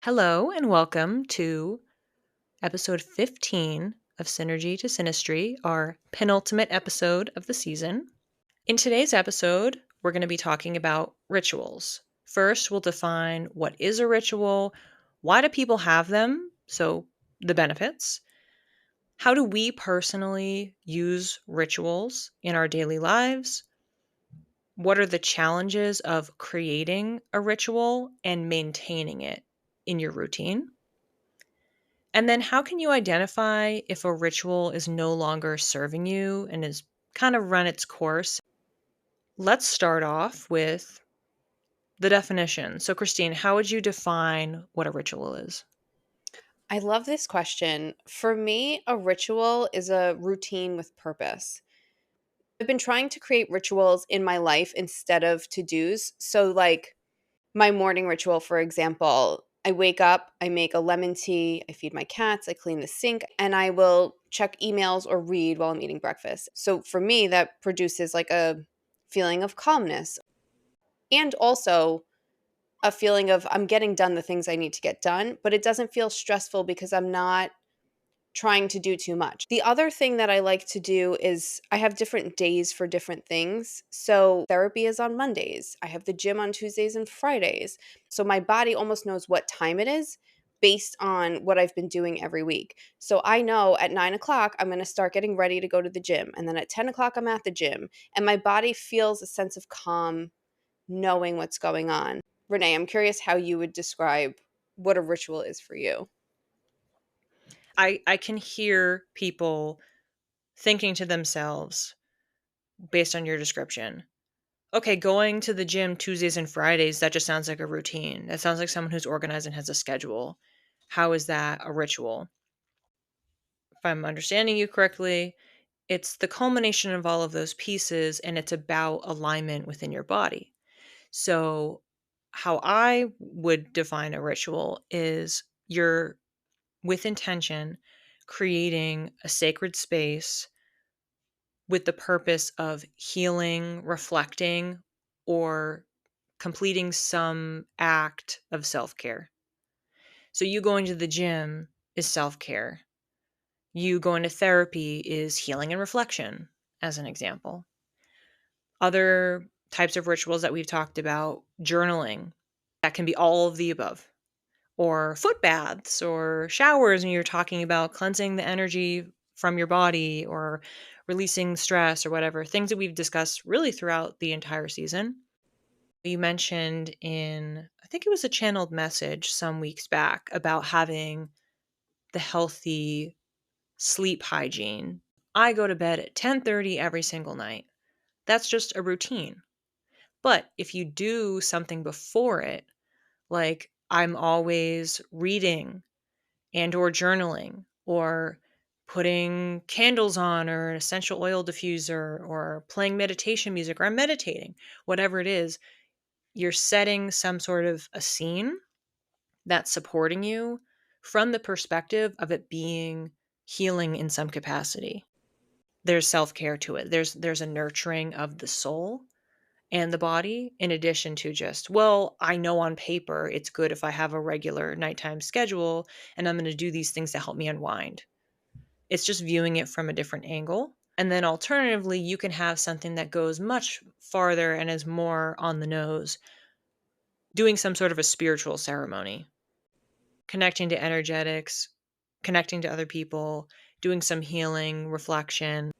Hello and welcome to episode 15 of Synergy to Synastry, our penultimate episode of the season. In today's episode, we're going to be talking about rituals. First, we'll define what is a ritual, why do people have them, so the benefits. How do we personally use rituals in our daily lives? What are the challenges of creating a ritual and maintaining it in your routine? And then how can you identify if a ritual is no longer serving you and has kind of run its course? Let's start off with the definition. So, Christine, how would you define what a ritual is? I love this question. For me, a ritual is a routine with purpose. I've been trying to create rituals in my life instead of to dos. So, like my morning ritual, for example, I wake up, I make a lemon tea, I feed my cats, I clean the sink, and I will check emails or read while I'm eating breakfast. So, for me, that produces like a feeling of calmness and also a feeling of I'm getting done the things I need to get done, but it doesn't feel stressful because I'm not trying to do too much. The other thing that I like to do is I have different days for different things. So therapy is on Mondays. I have the gym on Tuesdays and Fridays. So my body almost knows what time it is based on what I've been doing every week. So I know at 9 o'clock, I'm going to start getting ready to go to the gym. And then at 10 o'clock, I'm at the gym. And my body feels a sense of calm knowing what's going on. Renee, I'm curious how you would describe what a ritual is for you. I can hear people thinking to themselves, based on your description, okay, going to the gym Tuesdays and Fridays, that just sounds like a routine. That sounds like someone who's organized and has a schedule. How is that a ritual? If I'm understanding you correctly, it's the culmination of all of those pieces and it's about alignment within your body. So, how I would define a ritual is you're with intention creating a sacred space with the purpose of healing, reflecting, or completing some act of self care. So, you going to the gym is self care. You going to therapy is healing and reflection, as an example. Other types of rituals that we've talked about, journaling, that can be all of the above, or foot baths or showers, and you're talking about cleansing the energy from your body or releasing stress or whatever, things that we've discussed really throughout the entire season. You mentioned in, I think it was a channeled message some weeks back about having the healthy sleep hygiene. I go to bed at 10:30 every single night. That's just a routine. But if you do something before it, like I'm always reading and or journaling or putting candles on or an essential oil diffuser or playing meditation music or I'm meditating, whatever it is, you're setting some sort of a scene that's supporting you from the perspective of it being healing in some capacity. There's self-care to it. There's a nurturing of the soul and the body in addition to just, well, I know on paper it's good if I have a regular nighttime schedule and I'm going to do these things to help me unwind. It's just viewing it from a different angle. And then alternatively, you can have something that goes much farther and is more on the nose, doing some sort of a spiritual ceremony, connecting to energetics, connecting to other people, doing some healing, reflection.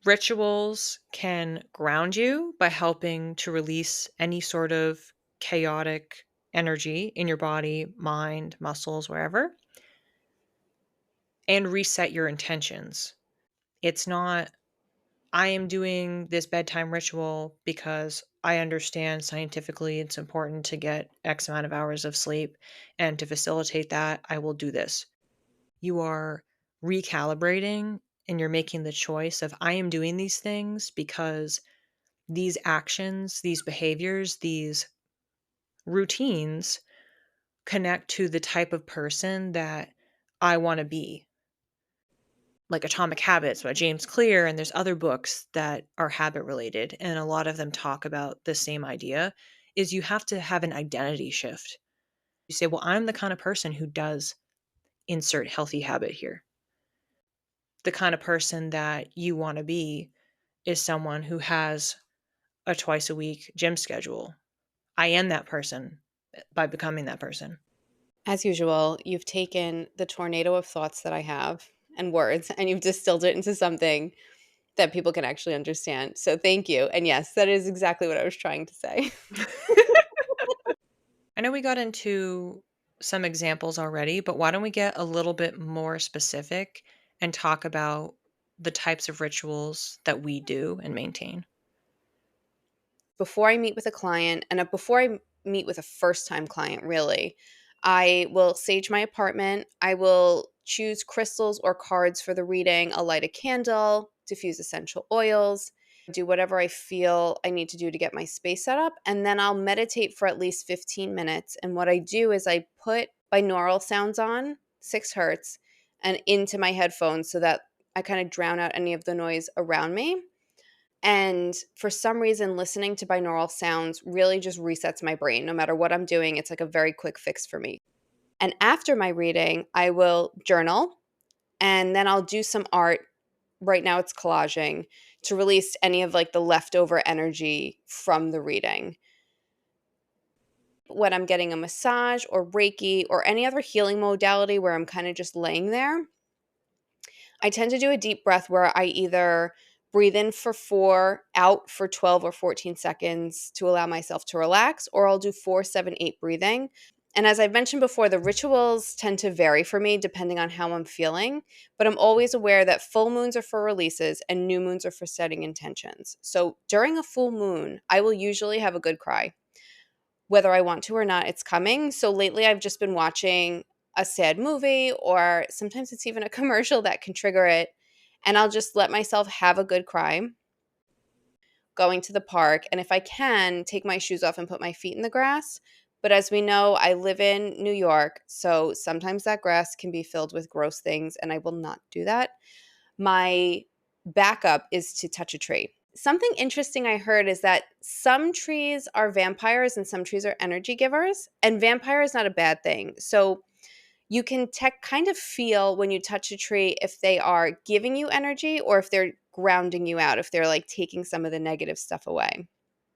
Rituals can ground you by helping to release any sort of chaotic energy in your body, mind, muscles, wherever, and reset your intentions. It's not, I am doing this bedtime ritual because I understand scientifically it's important to get X amount of hours of sleep. And to facilitate that, I will do this. You are recalibrating and you're making the choice of, I am doing these things because these actions, these behaviors, these routines connect to the type of person that I want to be. Like Atomic Habits by James Clear, and there's other books that are habit related, and a lot of them talk about the same idea is you have to have an identity shift. You say, well, I'm the kind of person who does insert healthy habit here. The kind of person that you want to be is someone who has a twice a week gym schedule. I am that person by becoming that person. As usual, you've taken the tornado of thoughts that I have and words, and you've distilled it into something that people can actually understand. So thank you. And yes, that is exactly what I was trying to say. I know we got into some examples already, but why don't we get a little bit more specific and talk about the types of rituals that we do and maintain? Before I meet with a client, and before I meet with a first time client, really, I will sage my apartment. I will choose crystals or cards for the reading. I'll light a candle, diffuse essential oils, do whatever I feel I need to do to get my space set up. And then I'll meditate for at least 15 minutes. And what I do is I put binaural sounds on, 6 hertz, and into my headphones so that I kind of drown out any of the noise around me. And for some reason, listening to binaural sounds really just resets my brain. No matter what I'm doing, it's like a very quick fix for me. And after my reading, I will journal and then I'll do some art. Right now, it's collaging to release any of like the leftover energy from the reading. When I'm getting a massage or Reiki or any other healing modality where I'm kind of just laying there, I tend to do a deep breath where I either breathe in for 4, out for 12 or 14 seconds to allow myself to relax, or I'll do 4, 7, 8 breathing. And as I've mentioned before, the rituals tend to vary for me depending on how I'm feeling, but I'm always aware that full moons are for releases and new moons are for setting intentions. So during a full moon, I will usually have a good cry. Whether I want to or not, it's coming. So lately, I've just been watching a sad movie, or sometimes it's even a commercial that can trigger it. And I'll just let myself have a good cry, going to the park. And if I can, take my shoes off and put my feet in the grass. But as we know, I live in New York. So sometimes that grass can be filled with gross things, and I will not do that. My backup is to touch a tree. Something interesting I heard is that some trees are vampires and some trees are energy givers, and vampire is not a bad thing. So you can kind of feel when you touch a tree if they are giving you energy or if they're grounding you out, if they're like taking some of the negative stuff away.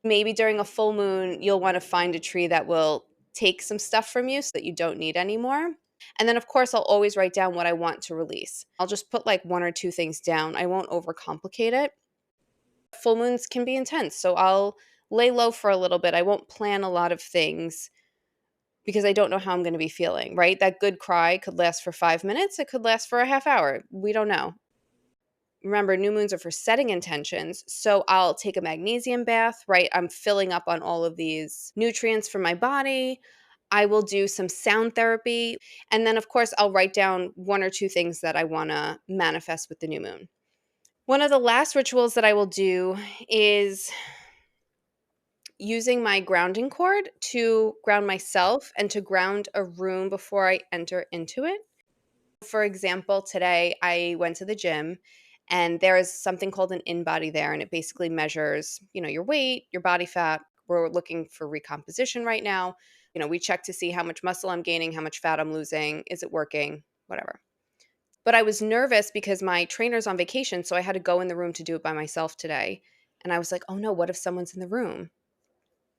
Maybe during a full moon, you'll want to find a tree that will take some stuff from you so that you don't need anymore. And then, of course, I'll always write down what I want to release. I'll just put like 1 or 2 things down. I won't overcomplicate it. Full moons can be intense. So I'll lay low for a little bit. I won't plan a lot of things because I don't know how I'm going to be feeling, right? That good cry could last for 5 minutes. It could last for a half hour. We don't know. Remember, new moons are for setting intentions. So I'll take a magnesium bath, right? I'm filling up on all of these nutrients for my body. I will do some sound therapy. And then, of course, I'll write down 1 or 2 things that I want to manifest with the new moon. One of the last rituals that I will do is using my grounding cord to ground myself and to ground a room before I enter into it. For example, today I went to the gym and there is something called an in body there, and it basically measures, your weight, your body fat. We're looking for recomposition right now. We check to see how much muscle I'm gaining, how much fat I'm losing, is it working, whatever. But I was nervous because my trainer's on vacation, so I had to go in the room to do it by myself today. And I was like, "Oh no, what if someone's in the room?"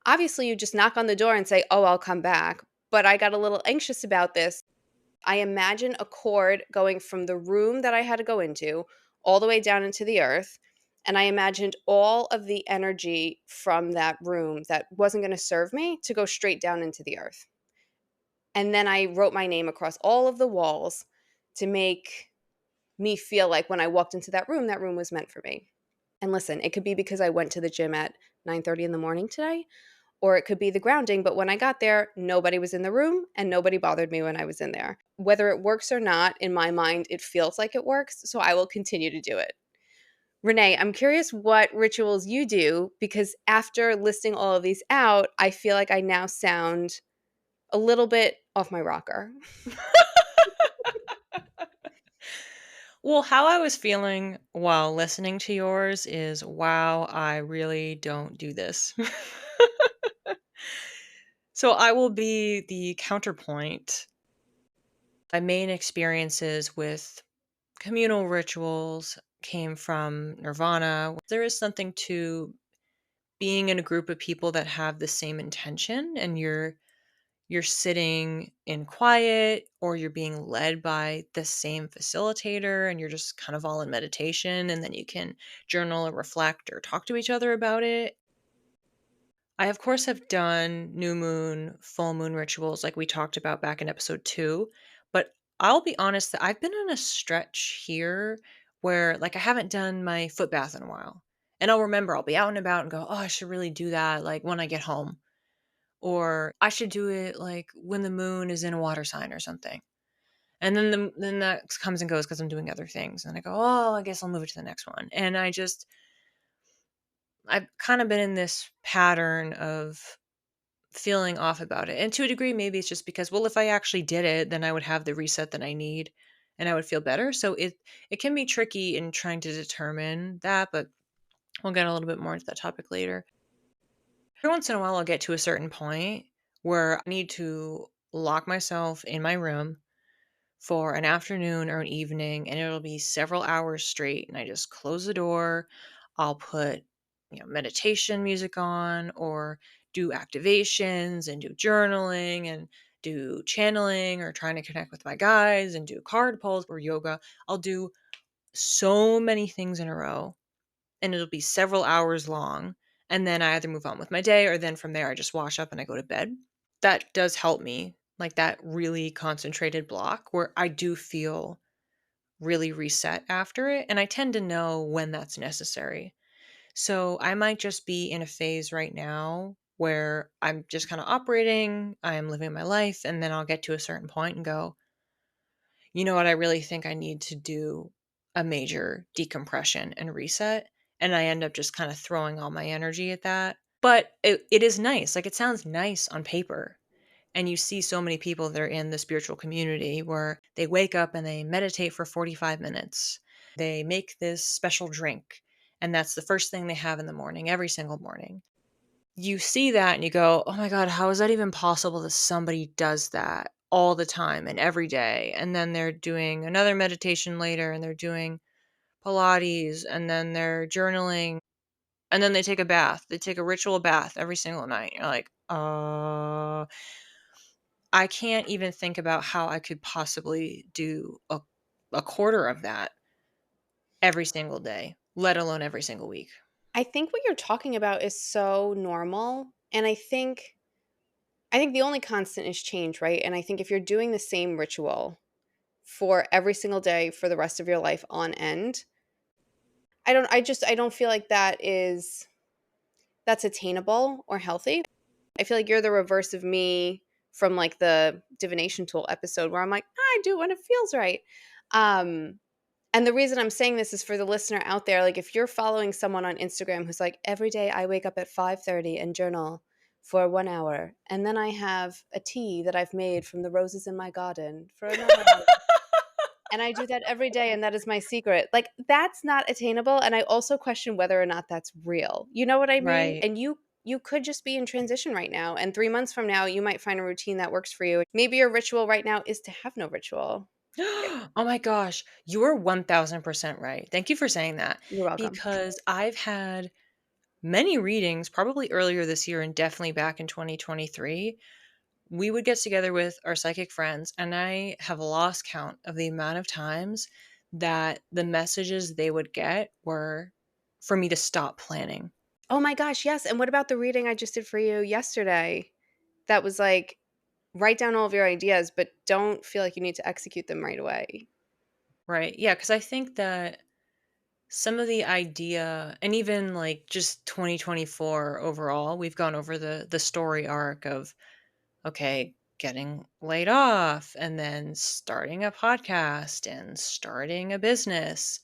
Obviously, you just knock on the door and say, "Oh, I'll come back." But I got a little anxious about this. I imagine a cord going from the room that I had to go into all the way down into the earth. And I imagined all of the energy from that room that wasn't going to serve me to go straight down into the earth. And then I wrote my name across all of the walls to make me feel like when I walked into that room was meant for me. And listen, it could be because I went to the gym at 9:30 in the morning today, or it could be the grounding, but when I got there, nobody was in the room and nobody bothered me when I was in there. Whether it works or not, in my mind, it feels like it works, so I will continue to do it. Renee, I'm curious what rituals you do because after listing all of these out, I feel like I now sound a little bit off my rocker. Well, how I was feeling while listening to yours is, wow, I really don't do this. So I will be the counterpoint. My main experiences with communal rituals came from Nirvana. There is something to being in a group of people that have the same intention, and you're sitting in quiet, or you're being led by the same facilitator, and you're just kind of all in meditation, and then you can journal or reflect or talk to each other about it. I, of course, have done new moon, full moon rituals like we talked about back in episode 2, but I'll be honest that I've been on a stretch here where, like, I haven't done my foot bath in a while. And I'll remember I'll be out and about and go, "Oh, I should really do that, like, when I get home." Or, "I should do it, like, when the moon is in a water sign or something." And then that comes and goes because 'cause I'm doing other things, and I go, "Oh, I guess I'll move it to the next one." And I've kind of been in this pattern of feeling off about it. And to a degree, maybe it's just because, well, if I actually did it, then I would have the reset that I need and I would feel better. So it can be tricky in trying to determine that, but we'll get a little bit more into that topic later. Every once in a while I'll get to a certain point where I need to lock myself in my room for an afternoon or an evening, and it'll be several hours straight, and I just close the door. I'll put, meditation music on, or do activations and do journaling and do channeling, or trying to connect with my guides and do card pulls or yoga. I'll do so many things in a row, and it'll be several hours long, and then I either move on with my day, or then from there I just wash up and I go to bed. That does help me, like that really concentrated block where I do feel really reset after it, and I tend to know when that's necessary. So I might just be in a phase right now where I'm just kind of operating, I'm living my life, and then I'll get to a certain point and go, "You know what? I really think I need to do a major decompression and reset." And I end up just kind of throwing all my energy at that. But it is nice. Like, it sounds nice on paper. And you see so many people that are in the spiritual community where they wake up and they meditate for 45 minutes. They make this special drink, and that's the first thing they have in the morning, every single morning. You see that and you go, "Oh my God, how is that even possible that somebody does that all the time and every day?" And then they're doing another meditation later, and they're doing Pilates, and then they're journaling, and then they take a bath. They take a ritual bath every single night. You're like, I can't even think about how I could possibly do a quarter of that every single day, let alone every single week." I think what you're talking about is so normal, and I think the only constant is change, right? And I think if you're doing the same ritual for every single day for the rest of your life on end, I don't feel like that's attainable or healthy. I feel like you're the reverse of me from like the divination tool episode where I'm like, I do when it feels right. Um and the reason I'm saying this is for the listener out there, like if you're following someone on Instagram who's like, every day I wake up at 5:30 and journal for 1 hour, and then I have a tea that I've made from the roses in my garden for another hour. And I do that every day, and that is my secret. Like, that's not attainable, and I also question whether or not that's real. You know what I mean? Right. And you could just be in transition right now, and 3 months from now, you might find a routine that works for you. Maybe your ritual right now is to have no ritual. Oh my gosh, you are 1000% right. Thank you for saying that, You're welcome. because I've had many readings probably earlier this year and definitely back in 2023. We would get together with our psychic friends, and I have lost count of the amount of times that the messages they would get were for me to stop planning. Oh my gosh, yes, and what about the reading I just did for you yesterday? That was like, write down all of your ideas, but don't feel like you need to execute them right away. Right. Yeah. Cause I think that some of the idea, and even like just 2024 overall, we've gone over the story arc of, okay, getting laid off, and then starting a podcast and starting a business.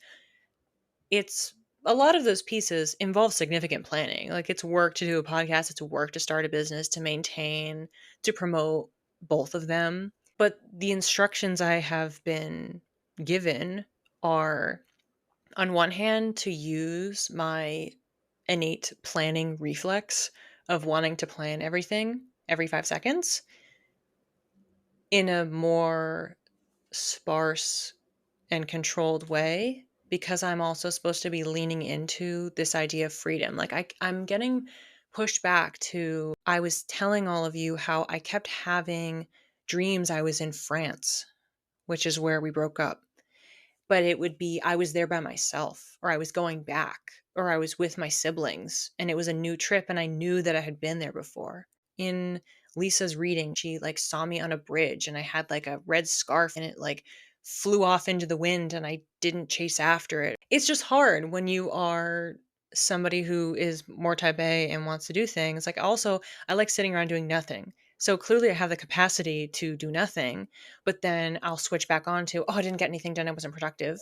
It's a lot of those pieces involve significant planning. Like, it's work to do a podcast, it's work to start a business, to maintain, to promote both of them. But the instructions I have been given are, on one hand, to use my innate planning reflex of wanting to plan everything every 5 seconds in a more sparse and controlled way because I'm also supposed to be leaning into this idea of freedom. Like I'm getting pushed back to I was telling all of you how I kept having dreams I was in France, which is where we broke up. But it would be I was there by myself, or I was going back, or I was with my siblings, and it was a new trip, and I knew that I had been there before. In Lisa's reading, she like saw me on a bridge, and I had like a red scarf, and it like flew off into the wind, and I didn't chase after it. It's just hard when you are somebody who is more type A and wants to do things. Like also, I like sitting around doing nothing. So clearly I have the capacity to do nothing, but then I'll switch back on to, oh, I didn't get anything done. I wasn't productive.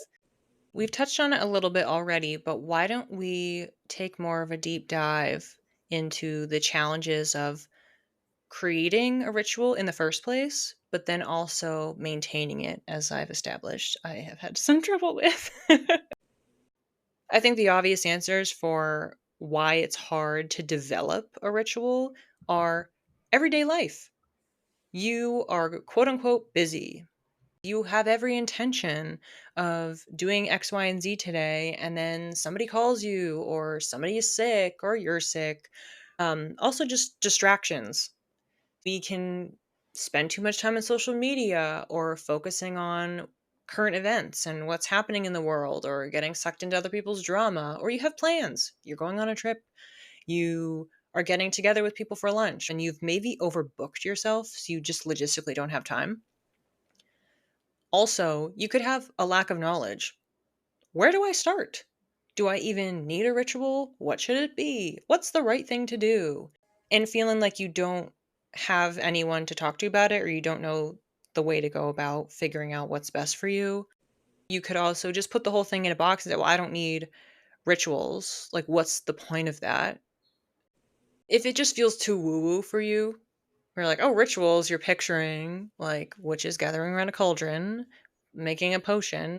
We've touched on it a little bit already, but why don't we take more of a deep dive into the challenges of creating a ritual in the first place, but then also maintaining it, as I've established I have had some trouble with? I think the obvious answers for why it's hard to develop a ritual are everyday life. You are quote unquote busy. You have every intention of doing X, Y, and Z today, and then somebody calls you, or somebody is sick, or you're sick. Also, just distractions. We can spend too much time on social media or focusing on current events and what's happening in the world, or getting sucked into other people's drama, or you have plans. You're going on a trip, you are getting together with people for lunch, and you've maybe overbooked yourself, so you just logistically don't have time. Also, you could have a lack of knowledge. Where do I start? Do I even need a ritual? What should it be? What's the right thing to do? And feeling like you don't have anyone to talk to about it, or you don't know the way to go about figuring out what's best for you. You could also just put the whole thing in a box and say, well, I don't need rituals. Like, what's the point of that? If it just feels too woo woo for you, we're like, oh, rituals, you're picturing like witches gathering around a cauldron, making a potion.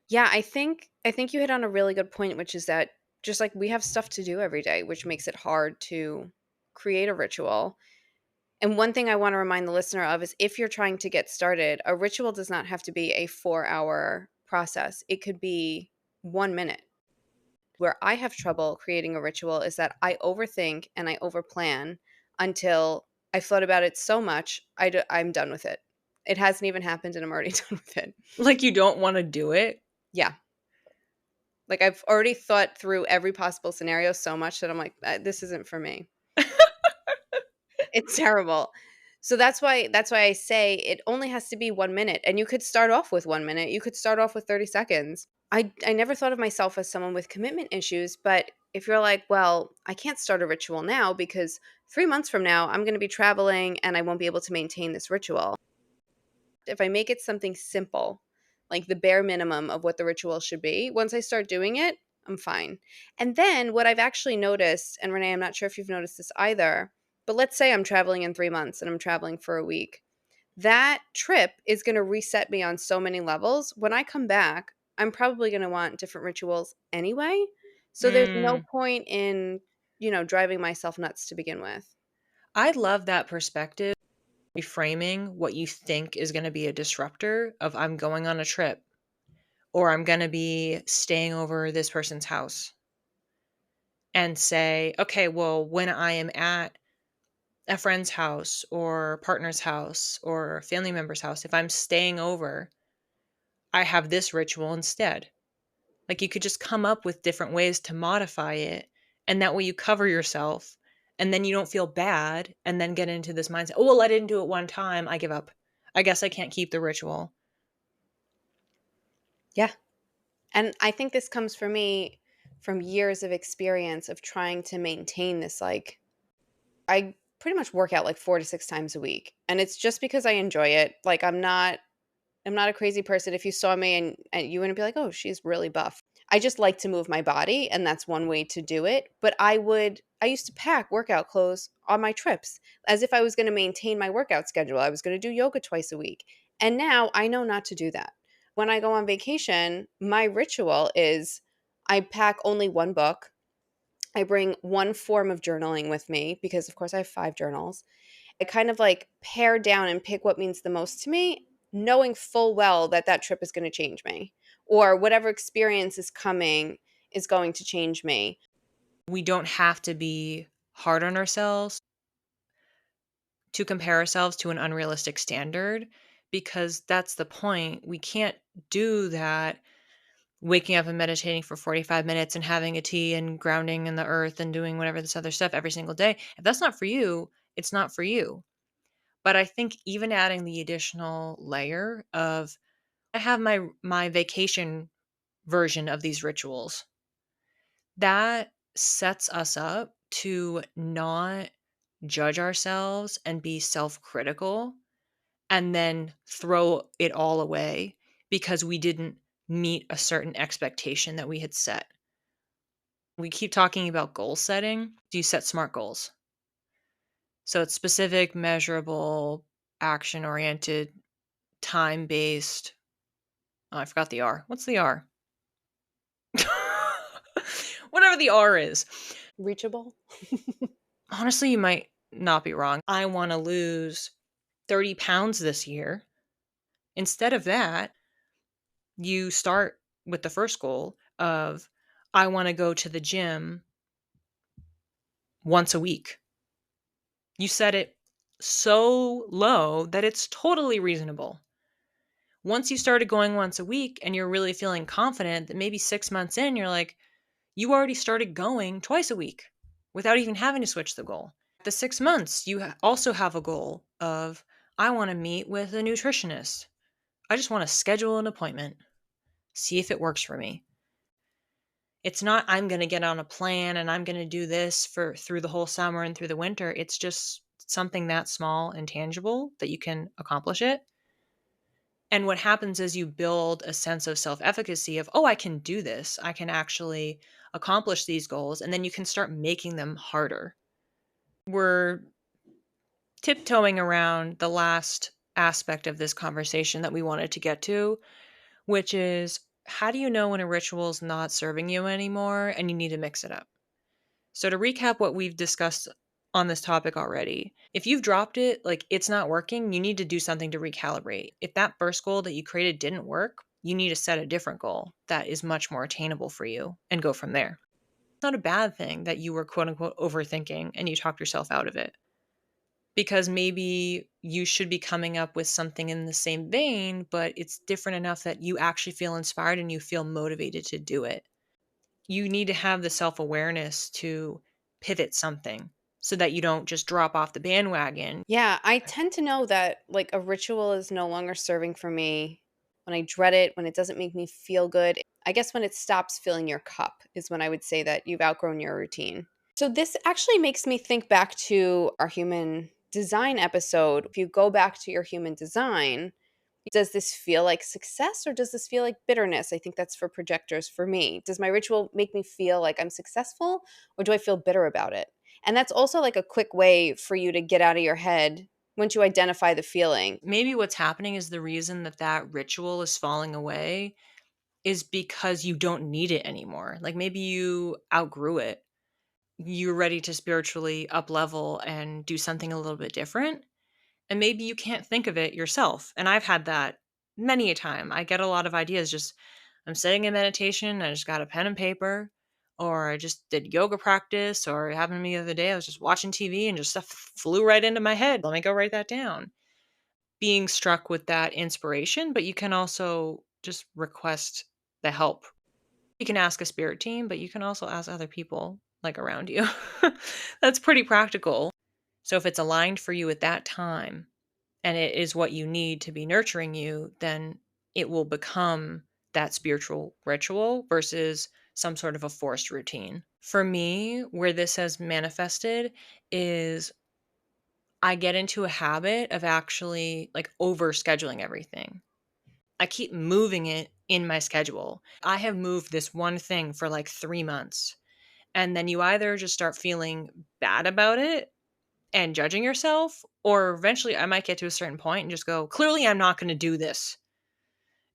Yeah, I think you hit on a really good point, which is that just like we have stuff to do every day, which makes it hard to create a ritual. And one thing I want to remind the listener of is if you're trying to get started, a ritual does not have to be a 4-hour process. It could be 1 minute. Where I have trouble creating a ritual is that I overthink and I overplan until I thought about it so much, I'm done with it. It hasn't even happened and I'm already done with it. Like you don't want to do it. Yeah. Like I've already thought through every possible scenario so much that I'm like, this isn't for me." It's terrible. So that's why I say it only has to be 1 minute, and you could start off with 1 minute, you could start off with 30 seconds. I never thought of myself as someone with commitment issues, but if you're like, "Well, I can't start a ritual now because 3 months from now, I'm gonna be traveling and I won't be able to maintain this ritual." If I make it something simple, like the bare minimum of what the ritual should be, once I start doing it, I'm fine. And then what I've actually noticed, and Renee, I'm not sure if you've noticed this either, but let's say I'm traveling in 3 months and I'm traveling for a week. That trip is going to reset me on so many levels. When I come back, I'm probably going to want different rituals anyway. So there's no Mm. point in, driving myself nuts to begin with. I love that perspective, reframing what you think is going to be a disruptor of I'm going on a trip or I'm going to be staying over this person's house and say, okay, well, when I am at a friend's house or partner's house or family member's house, if I'm staying over, I have this ritual instead. Like you could just come up with different ways to modify it. And that way you cover yourself and then you don't feel bad and then get into this mindset. Oh, well, I didn't do it one time. I give up. I guess I can't keep the ritual. Yeah. And I think this comes for me from years of experience of trying to maintain this. Like, I pretty much work out like 4 to 6 times a week. And it's just because I enjoy it. Like, I'm not a crazy person. If you saw me and you wouldn't be like, oh, she's really buff. I just like to move my body, and that's one way to do it. But I used to pack workout clothes on my trips as if I was going to maintain my workout schedule. I was going to do yoga twice a week. And now I know not to do that. When I go on vacation, my ritual is I pack only one book. I bring one form of journaling with me because, of course, I have 5 journals. I kind of, like, pare down and pick what means the most to me, knowing full well that that trip is gonna change me, or whatever experience is coming is going to change me. We don't have to be hard on ourselves to compare ourselves to an unrealistic standard because that's the point. We can't do that waking up and meditating for 45 minutes and having a tea and grounding in the earth and doing whatever this other stuff every single day. If that's not for you, it's not for you. But I think even adding the additional layer of I have my vacation version of these rituals. That sets us up to not judge ourselves and be self-critical and then throw it all away because we didn't meet a certain expectation that we had set. We keep talking about goal setting. Do you set SMART goals? So it's specific, measurable, action oriented, time based. Oh, I forgot the R. What's the R? Whatever the R is. Reachable? Honestly, you might not be wrong. I want to lose 30 pounds this year. Instead of that, you start with the first goal of I want to go to the gym once a week. You set it so low that it's totally reasonable. Once you started going once a week and you're really feeling confident that maybe 6 months in, you're like, you already started going twice a week without even having to switch the goal. The 6 months, you also have a goal of, I want to meet with a nutritionist. I just want to schedule an appointment, see if it works for me. It's not I'm going to get on a plan and I'm going to do this for through the whole summer and through the winter. It's just something that small and tangible that you can accomplish it. And what happens is you build a sense of self-efficacy of, oh, I can do this. I can actually accomplish these goals. And then you can start making them harder. We're tiptoeing around the last aspect of this conversation that we wanted to get to, which is how do you know when a ritual is not serving you anymore and you need to mix it up? So, to recap what we've discussed on this topic already, if you've dropped it, like it's not working, you need to do something to recalibrate. If that first goal that you created didn't work, you need to set a different goal that is much more attainable for you and go from there. It's not a bad thing that you were quote unquote overthinking and you talked yourself out of it because maybe you should be coming up with something in the same vein, but it's different enough that you actually feel inspired and you feel motivated to do it. You need to have the self-awareness to pivot something so that you don't just drop off the bandwagon. Yeah, I tend to know that, like, a ritual is no longer serving for me when I dread it, when it doesn't make me feel good. I guess when it stops filling your cup is when I would say that you've outgrown your routine. So this actually makes me think back to our human design episode. If you go back to your human design, does this feel like success or does this feel like bitterness? I think that's for projectors for me. Does my ritual make me feel like I'm successful or do I feel bitter about it? And that's also like a quick way for you to get out of your head once you identify the feeling. Maybe what's happening is the reason that that ritual is falling away is because you don't need it anymore. Like maybe you outgrew it. You're ready to spiritually up level and do something a little bit different. And maybe you can't think of it yourself. And I've had that many a time. I get a lot of ideas just I'm sitting in meditation, I just got a pen and paper, or I just did yoga practice, or it happened to me the other day. I was just watching TV and just stuff flew right into my head. Let me go write that down. Being struck with that inspiration, but you can also just request the help. You can ask a spirit team, but you can also ask other people like around you. That's pretty practical. So if it's aligned for you at that time, and it is what you need to be nurturing you, then it will become that spiritual ritual versus some sort of a forced routine. For me, where this has manifested is I get into a habit of actually like over scheduling everything. I keep moving it in my schedule. I have moved this one thing for like 3 months. And then you either just start feeling bad about it and judging yourself, or eventually I might get to a certain point and just go, clearly I'm not going to do this.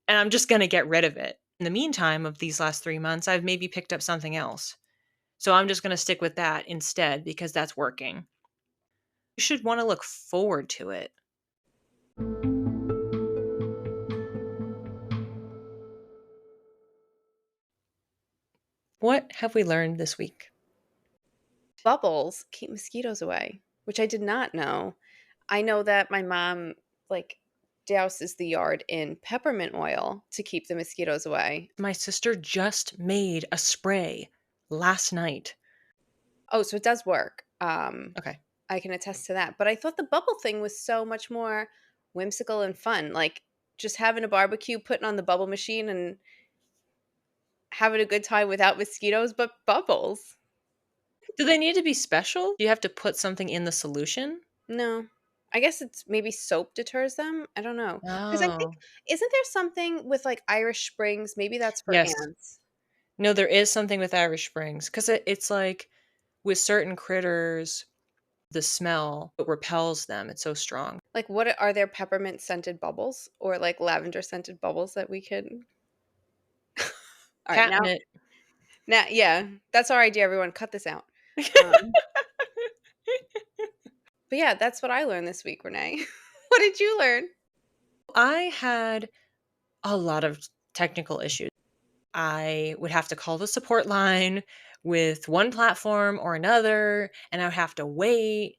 And I'm just going to get rid of it. In the meantime, of these last 3 months, I've maybe picked up something else. So I'm just going to stick with that instead because that's working. You should want to look forward to it. What have we learned this week? Bubbles keep mosquitoes away, which I did not know. I know that my mom, like, douses the yard in peppermint oil to keep the mosquitoes away. My sister just made a spray last night. Oh, so it does work. Okay. I can attest to that. But I thought the bubble thing was so much more whimsical and fun. Like just having a barbecue, putting on the bubble machine and having a good time without mosquitoes, but bubbles. Do they need to be special? Do you have to put something in the solution? No. I guess it's maybe soap deters them. I don't know. Because I think, Oh, isn't there something with like Irish Springs? Maybe that's for yes. ants. No, there is something with Irish Springs because it's like with certain critters, the smell repels them. It's so strong. Like, what are there peppermint scented bubbles or like lavender scented bubbles that we could? All right, Catnip. yeah, that's our idea. Everyone, cut this out. Um, but yeah, that's what I learned this week, Renee. What did you learn? I had a lot of technical issues. I would have to call the support line with one platform or another, and I would have to wait.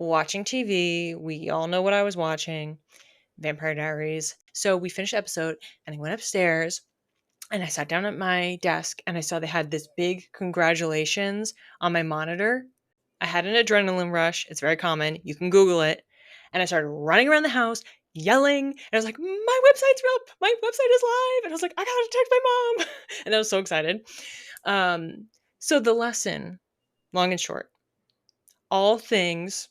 Watching TV, we all know what I was watching, Vampire Diaries. So we finished the episode, and I went upstairs, and I sat down at my desk, and I saw they had this big congratulations on my monitor. I had an adrenaline rush. It's very common. You can Google it. And I started running around the house, yelling. And I was like, my website's up. My website is live. And I was like, I gotta text my mom. And I was so excited. Um, so the lesson, long and short, all things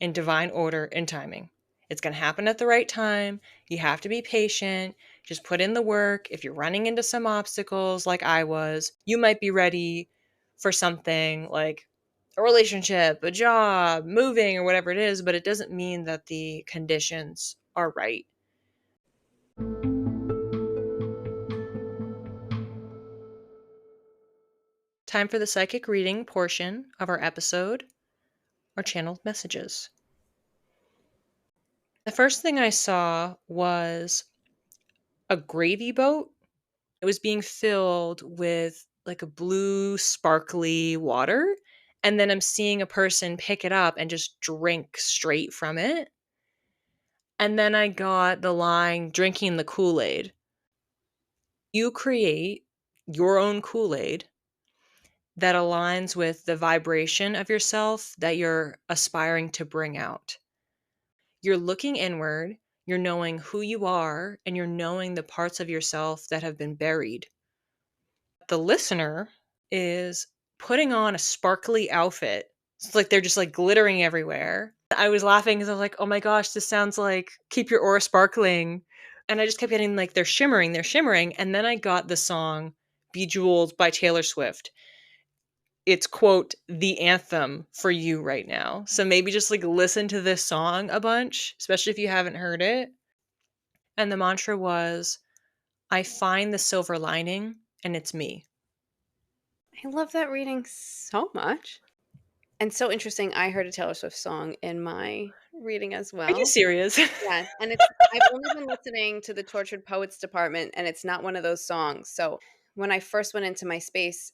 in divine order and timing. It's going to happen at the right time. You have to be patient. Just put in the work. If you're running into some obstacles like I was, you might be ready for something like a relationship, a job, moving, or whatever it is, but it doesn't mean that the conditions are right. Time for the psychic reading portion of our episode, our channeled messages. The first thing I saw was a gravy boat. It was being filled with like a blue sparkly water, and then I'm seeing a person pick it up and just drink straight from it. And then I got the line drinking the Kool-Aid. You create your own Kool-Aid that aligns with the vibration of yourself that you're aspiring to bring out. You're looking inward, you're knowing who you are, and you're knowing the parts of yourself that have been buried. The listener is putting on a sparkly outfit. It's like they're just like glittering everywhere. I was laughing because I was like, oh my gosh, this sounds like Keep Your Aura Sparkling. And I just kept getting like, they're shimmering, they're shimmering. And then I got the song Bejeweled by Taylor Swift. It's quote, the anthem for you right now. So maybe just like listen to this song a bunch, especially if you haven't heard it. And the mantra was, I find the silver lining and it's me. I love that reading so much. And so interesting. I heard a Taylor Swift song in my reading as Are you well. serious? Yeah, and it's I've only been listening to the Tortured Poets department, and it's not one of those songs. So when I first went into my space,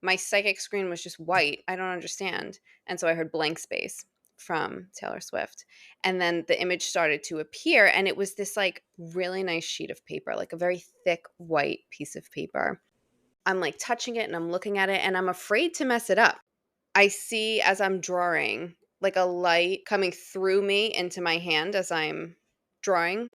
my psychic screen was just white. I don't understand. And so I heard Blank Space from Taylor Swift. And then the image started to appear, and it was this like really nice sheet of paper, like a very thick white piece of paper. I'm like touching it and I'm looking at it and I'm afraid to mess it up. I see as I'm drawing like a light coming through me into my hand as I'm drawing.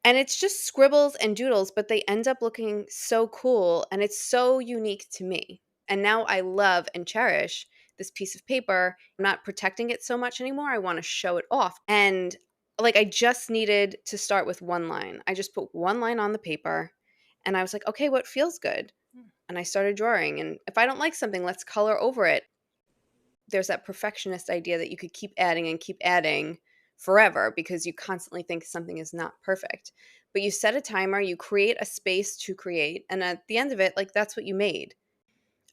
And it's just scribbles and doodles, but they end up looking so cool and it's so unique to me. And now I love and cherish this piece of paper. I'm not protecting it so much anymore. I want to show it off. And like I just needed to start with one line. I just put one line on the paper and I was like, okay, what feels good? And I started drawing. And if I don't like something, let's color over it. There's that perfectionist idea that you could keep adding and keep adding forever because you constantly think something is not perfect. But you set a timer, you create a space to create, and at the end of it, like that's what you made.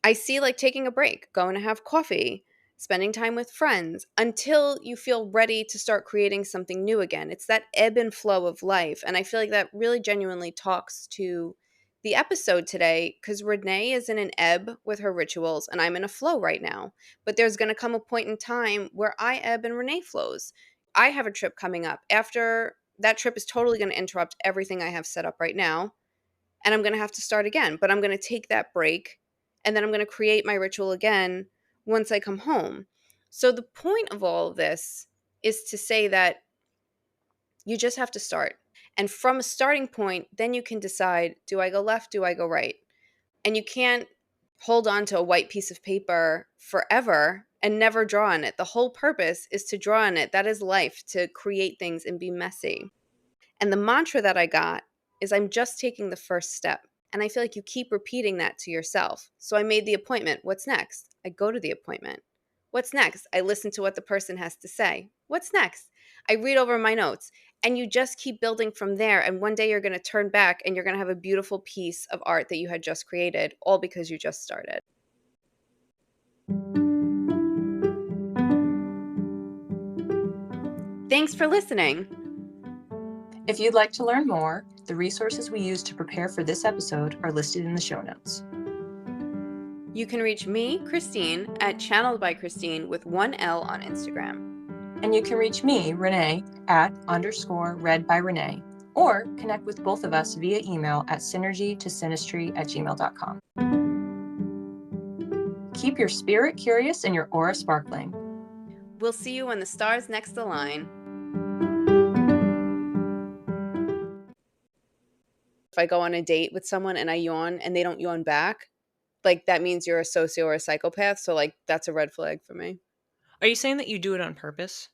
I see like taking a break, going to have coffee, spending time with friends until you feel ready to start creating something new again. It's that ebb and flow of life. And I feel like that really genuinely talks to the episode today because Renee is in an ebb with her rituals and I'm in a flow right now. But there's going to come a point in time where I ebb and Renee flows. I have a trip coming up. After that trip is totally going to interrupt everything I have set up right now and I'm going to have to start again. But I'm going to take that break and then I'm going to create my ritual again once I come home. So the point of all of this is to say that you just have to start. And from a starting point, then you can decide, do I go left? Do I go right? And you can't hold on to a white piece of paper forever and never draw on it. The whole purpose is to draw on it. That is life, to create things and be messy. And the mantra that I got is I'm just taking the first step. And I feel like you keep repeating that to yourself. So I made the appointment. What's next? I go to the appointment. What's next? I listen to what the person has to say. What's next? I read over my notes. And you just keep building from there. And one day you're going to turn back and you're going to have a beautiful piece of art that you had just created, all because you just started. Thanks for listening. If you'd like to learn more, the resources we used to prepare for this episode are listed in the show notes. You can reach me, Christine, at Channeled by Christine with one L on Instagram. And you can reach me, Renee, at _read by Renee, or connect with both of us via email at synergytosynastry@gmail.com. Keep your spirit curious and your aura sparkling. We'll see you when the stars next align. If I go on a date with someone and I yawn and they don't yawn back, like that means you're a socio or a psychopath. So like that's a red flag for me. Are you saying that you do it on purpose?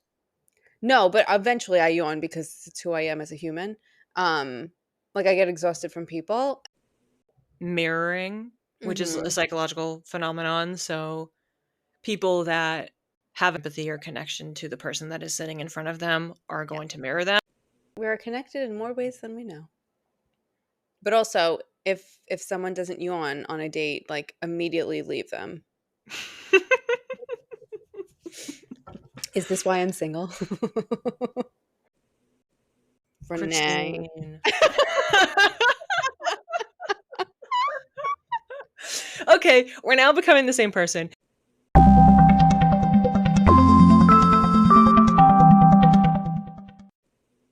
No, but eventually I yawn because it's who I am as a human. Like I get exhausted from people. Mirroring, which is a psychological phenomenon. So people that have empathy or connection to the person that is sitting in front of them are going to mirror them. We're connected in more ways than we know. But also, if someone doesn't yawn on a date, like immediately leave them. Is this why I'm single? Renee. Okay, we're now becoming the same person.